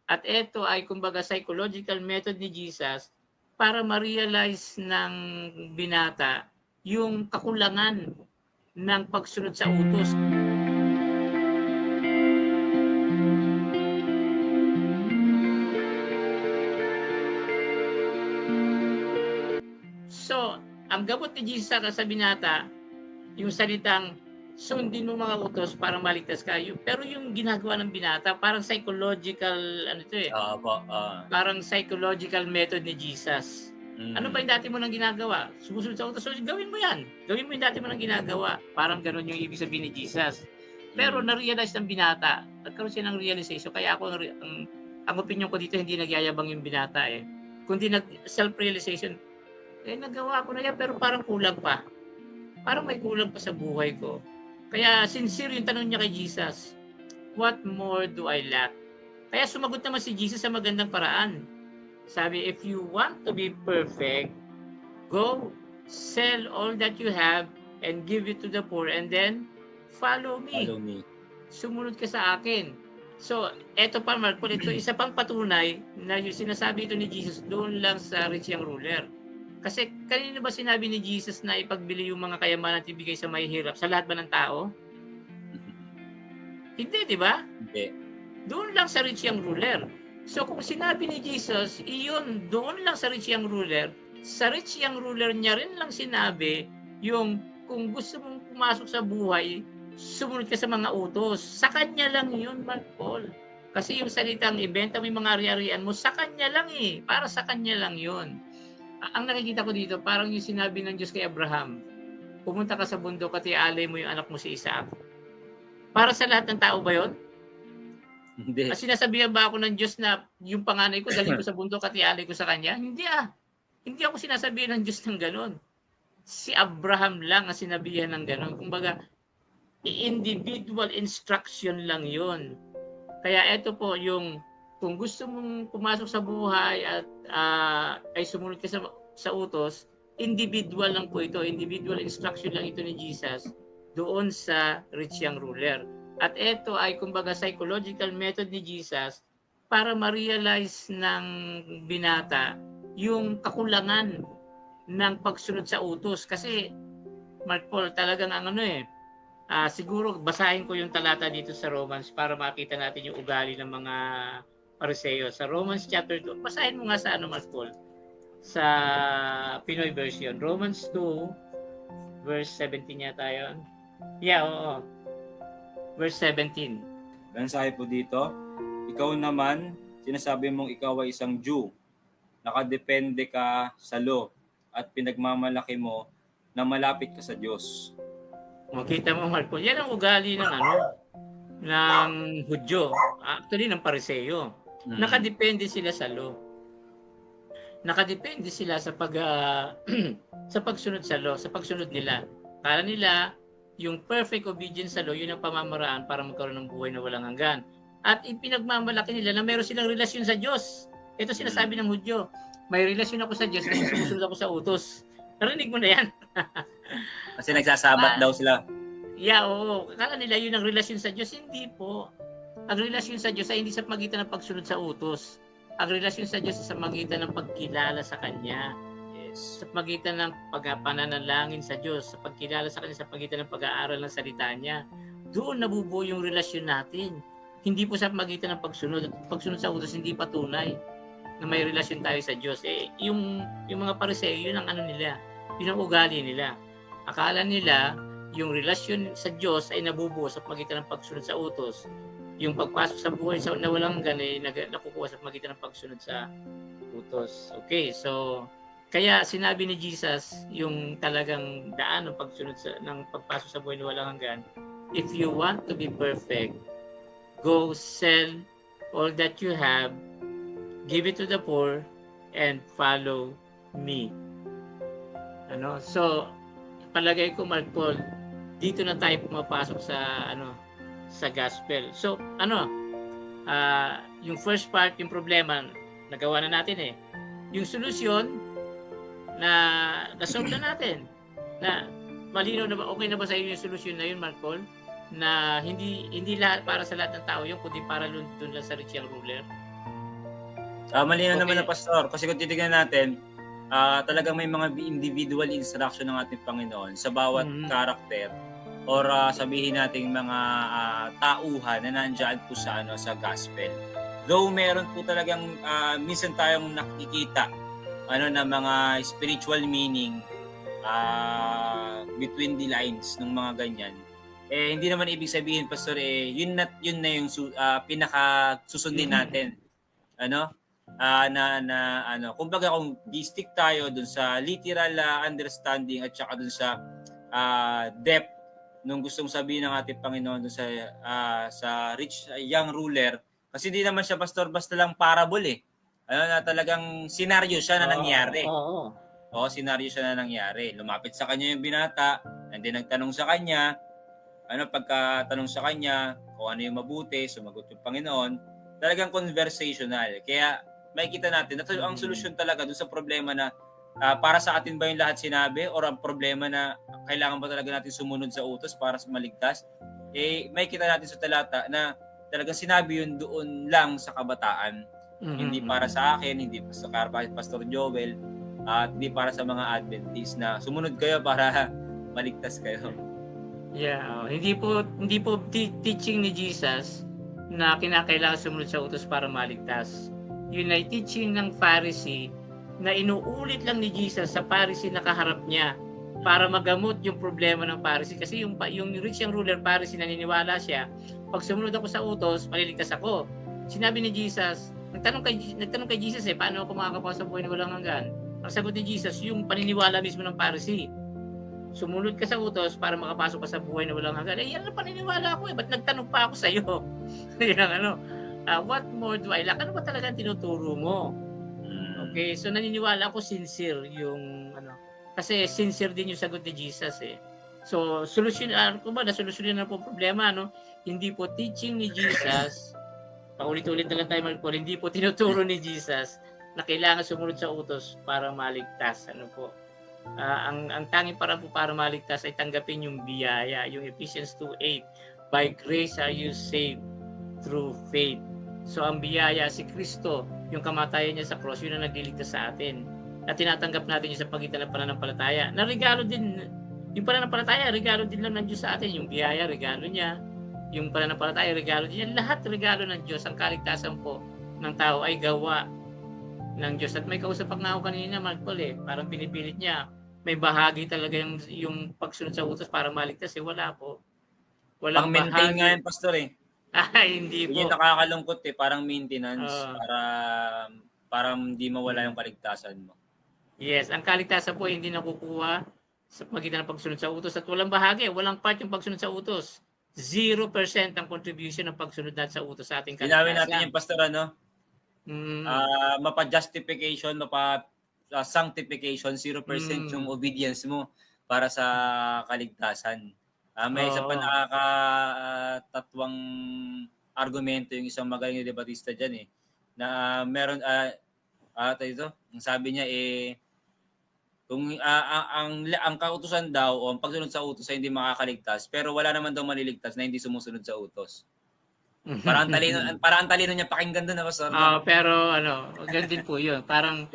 At ito ay kumbaga psychological method ni Jesus para ma-realize ng binata yung kakulangan ng pagsunod sa utos. So, ang gamot ni Jesus sa binata, yung salitang sundin mo mga utos para maligtas ka. Pero yung ginagawa ng binata, parang psychological, ano ito eh, Oo po, parang psychological method ni Jesus. Ano ba yung dati mo nang ginagawa? Sumusunod sa utos, so gawin mo yan. Gawin mo yung dati mo nang ginagawa. Parang ganun yung ibig sabihin ni Jesus. Pero na-realize ng binata, nagkaroon siya ng realization. Kaya ako, ang opinion ko dito, hindi nagyayabang yung binata eh. Kundi self-realization, nagawa ko na yan pero parang kulang pa. Parang may kulang pa sa buhay ko. Kaya sincere yung tanong niya kay Jesus, what more do I lack? Kaya sumagot naman si Jesus sa magandang paraan. Sabi, if you want to be perfect, go, sell all that you have and give it to the poor and then follow me. follow me. Sumunod ka sa akin. So, eto pa Mark, ito isa pang patunay na yung sinasabi ito ni Jesus doon lang sa rich young ruler. Kasi kanino ba sinabi ni Jesus na ipagbili yung mga kayamanan at ibigay sa mahihirap? Sa lahat ba ng tao? Hindi, di ba? Hindi. Doon lang sa rich young ruler. So kung sinabi ni Jesus, iyon doon lang sa rich young ruler, sa rich young ruler niya rin lang sinabi yung kung gusto mong pumasok sa buhay, sumunod ka sa mga utos. Sa kanya lang yun, Mark Paul. Kasi yung salitang ibenta mo yung mga ari-arian mo, sa kanya lang eh. Para sa kanya lang yun. Ang nakikita ko dito, parang yung sinabi ng Diyos kay Abraham, pumunta ka sa bundok at ialay mo yung anak mo si Isaac. Para sa lahat ng tao ba yun? Hindi. Sinasabihan ba ako ng Diyos na yung panganay ko, dalhin ko sa bundok at ialay ko sa kanya? Hindi ah. Hindi ako sinasabihan ng Diyos ng ganon. Si Abraham lang ang sinabihan ng ganon. Kumbaga, individual instruction lang yon. Kaya ito po yung kung gusto mong pumasok sa buhay at ay sumunod ka sa utos, individual lang po ito. Individual instruction lang ito ni Jesus doon sa rich young ruler. At ito ay kumbaga psychological method ni Jesus para ma-realize ng binata yung kakulangan ng pagsunod sa utos. Kasi Mark Paul, talagang ang ano eh, siguro basahin ko yung talata dito sa Romans para makita natin yung ugali ng mga Pariseo. Sa Romans chapter 2, basahin mo nga sa ano, Mark Paul, sa Pinoy version. Romans 2, verse 17 yata yun. Yeah, oo. Verse 17. Mensahe po dito, ikaw naman, sinasabi mong ikaw ay isang Jew. Nakadepende ka sa law at pinagmamalaki mo na malapit ka sa Diyos. Makita mo, Mark Paul, yan ang ugali ng ano, ng Hudyo. Actually, ng Pariseo. Nakadepende sila sa law. Nakadepende sila sa sa pagsunod sa law, sa pagsunod nila. Kala nila, yung perfect obedience sa law, yun ang pamamaraan para magkaroon ng buhay na walang hanggan. At ipinagmamalaki nila na meron silang relasyon sa Diyos. Ito sinasabi ng Hudyo, may relasyon ako sa Diyos kasi sumusunod ako sa utos. Narinig mo na yan. Kasi nagsasabat daw sila. Yeah, oo. Kala nila yun ang relasyon sa Diyos. Hindi po. Ang relasyon sa Diyos ay hindi sa pagitan ng pagsunod sa utos. Ang relasyon sa Diyos ay sa pagitan ng pagkilala sa Kanya. Yes. Sa pagitan ng pagpananalangin sa Diyos, sa pagkilala sa Kanya, sa pagitan ng pag-aaral ng salita Niya. Doon nabubuo yung relasyon natin. Hindi po sa pagitan ng pagsunod. Pagsunod sa utos hindi patunay na may relasyon tayo sa Diyos. Yung mga Pariseo, yun ang ano nila. Yun ang ugali nila. Akala nila, yung relasyon sa Diyos ay nabubuo sa pagitan ng pagsunod sa utos. Yung pagpasok sa buhay na walang hanggan ay nakukuha sa pagitan ng pagsunod sa utos. Okay, so kaya sinabi ni Jesus yung talagang daan ng pagsunod ng pagpasok sa buhay na walang hanggan. If you want to be perfect, go sell all that you have, give it to the poor, and follow me. So palagay ko, Mark Paul, dito na tayo pumapasok sa gospel. So yung first part, yung problema nagawa na natin eh. Yung solusyon na nasolve na natin. Na malinaw na ba, okay na ba sa iyo yung solusyon na yun, Mark Paul? Na hindi lahat para sa lahat ng tao yun, kundi para doon lang sa rich young ruler. Malinaw naman Okay. na pastor kasi kung titignan natin, talagang may mga individual instruction ng ating Panginoon sa bawat Mhm. karakter or sabihin nating mga tauhan na nandiyan po sa sa gospel. Though meron po talagang minsan tayong nakikita na mga spiritual meaning between the lines ng mga ganyan. Hindi naman ibig sabihin pastor yun na yung pinaka susundin natin. Ano? Kumbaga kung di-stick tayo dun sa literal understanding at saka dun sa depth nung gustong sabihin ng ating Panginoon dun sa rich young ruler, kasi hindi naman siya pastor basta lang parable na talagang senaryo siya na nangyari. Oo. Oo, senaryo siya na nangyari. Lumapit sa kanya yung binata, and then nagtanong sa kanya, pagkatanong sa kanya kung ano yung mabuti, sumagot yung Panginoon, talagang conversational. Kaya makikita natin na ang solusyon talaga dun sa problema na para sa atin ba yung lahat sinabi or ang problema na kailangan ba talaga natin sumunod sa utos para maligtas, makikita natin sa talata na talagang sinabi yun doon lang sa kabataan. Hindi para sa akin, hindi para sa Pastor Joel, at hindi para sa mga Adventist na sumunod kayo para maligtas kayo. Yeah, hindi po teaching ni Jesus na kinakailangan sumunod sa utos para maligtas. Yun ay teaching ng Pharisee na inuulit lang ni Jesus sa Pharisee na kaharap niya para magamot yung problema ng Pharisee. Kasi yung rich young ruler Pharisee, naniniwala siya, pag sumunod ako sa utos, maliligtas ako. Sinabi ni Jesus, nagtanong kay Jesus paano ako makakapasok sa buhay na walang hanggan? Ang sagot ni Jesus, yung paniniwala mismo ng Pharisee. Sumunod ka sa utos para makapasok ka sa buhay na walang hanggan. Yan ang paniniwala ko ba't nagtanong pa ako sa iyo? Yan ang what more do I lack? Ano ba talaga ang tinuturo mo? Okay, so naniniwala ako sincere yung kasi sincere din yung sagot ni Jesus So, nasolusyonan na po problema, Hindi po teaching ni Jesus, paulit-ulit na lang tayo mag-call, hindi po tinuturo ni Jesus na kailangan sumunod sa utos para maligtas. Ang tanging paraan po para maligtas ay tanggapin yung biyaya, yung Ephesians 2:8. By grace are you saved through faith. So ang biyaya si Kristo, yung kamatayan niya sa cross, yun ang nagliligtas sa atin. At tinatanggap natin yun sa pagitan ng pananampalataya. Na regalo din, yung pananampalataya, regalo din lang ng Diyos sa atin. Yung biyaya, regalo niya. Yung pananampalataya, regalo din niya. Lahat regalo ng Diyos. Ang kaligtasan po ng tao ay gawa ng Diyos. At may kausap na ako kanina, Michael parang pinipilit niya. May bahagi talaga yung pagsunod sa utos para maligtas wala po. Walang Pang-maintain nga bahagi. yan, pastor Hindi Yun yung po. nakakalungkot parang maintenance Uh, para hindi mawala yung kaligtasan mo. yes, ang kaligtasan po hindi nakukuha sa pagitan ng pagsunod sa utos at walang bahagi, walang part yung pagsunod sa utos. 0% ang contribution ng pagsunod natin sa utos sa ating Linawin natin kaligtasan. yung pastor Mm, mapa-justification, mapa-sanctification, 0% yung obedience mo para sa kaligtasan. May isa pa oo. nakakatatwang argumento yung isang magaling na debatista dyan na meron ang sabi niya kung ang kautusan daw o ang pagsunod sa utos ay hindi makakaligtas, pero wala naman daw maliligtas na hindi sumusunod sa utos. Parang ang talino niya pakinggan doon na pastor. Pero ganun din po 'yun. Parang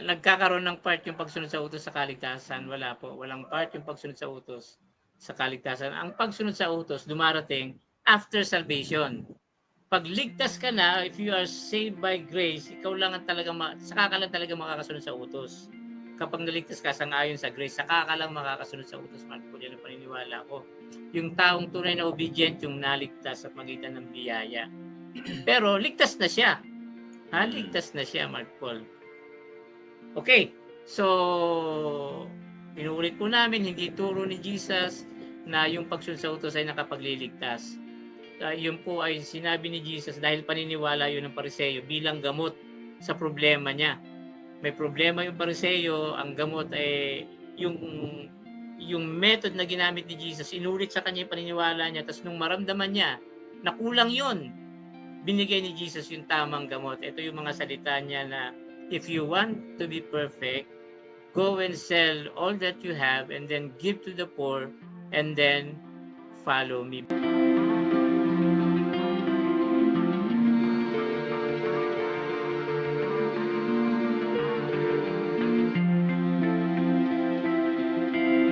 nagkakaroon ng part yung pagsunod sa utos sa kaligtasan. Wala po. Walang part yung pagsunod sa utos sa kaligtasan. Ang pagsunod sa utos dumarating after salvation. Pag ligtas ka na, if you are saved by grace, ikaw lang ang saka ka lang talaga makakasunod sa utos. Kapag naligtas ka sangayon sa grace, saka ka lang makakasunod sa utos. Marco, yan ang paniniwala ko. Yung taong tunay na obedient, yung naligtas sa pagitan ng biyaya. Pero ligtas na siya. Ligtas na siya, Mark Paul. Okay, so inuulit po namin, hindi turo ni Jesus na yung pagsunod sa utos ay nakapagliligtas. Yun po ay sinabi ni Jesus dahil paniniwala yun ng Pariseyo bilang gamot sa problema niya. May problema yung Pariseyo, ang gamot ay yung method na ginamit ni Jesus, inulit sa kanya yung paniniwala niya, tapos nung maramdaman niya na kulang yun, binigay ni Jesus yung tamang gamot. Ito yung mga salita niya na, if you want to be perfect, go and sell all that you have and then give to the poor and then follow me.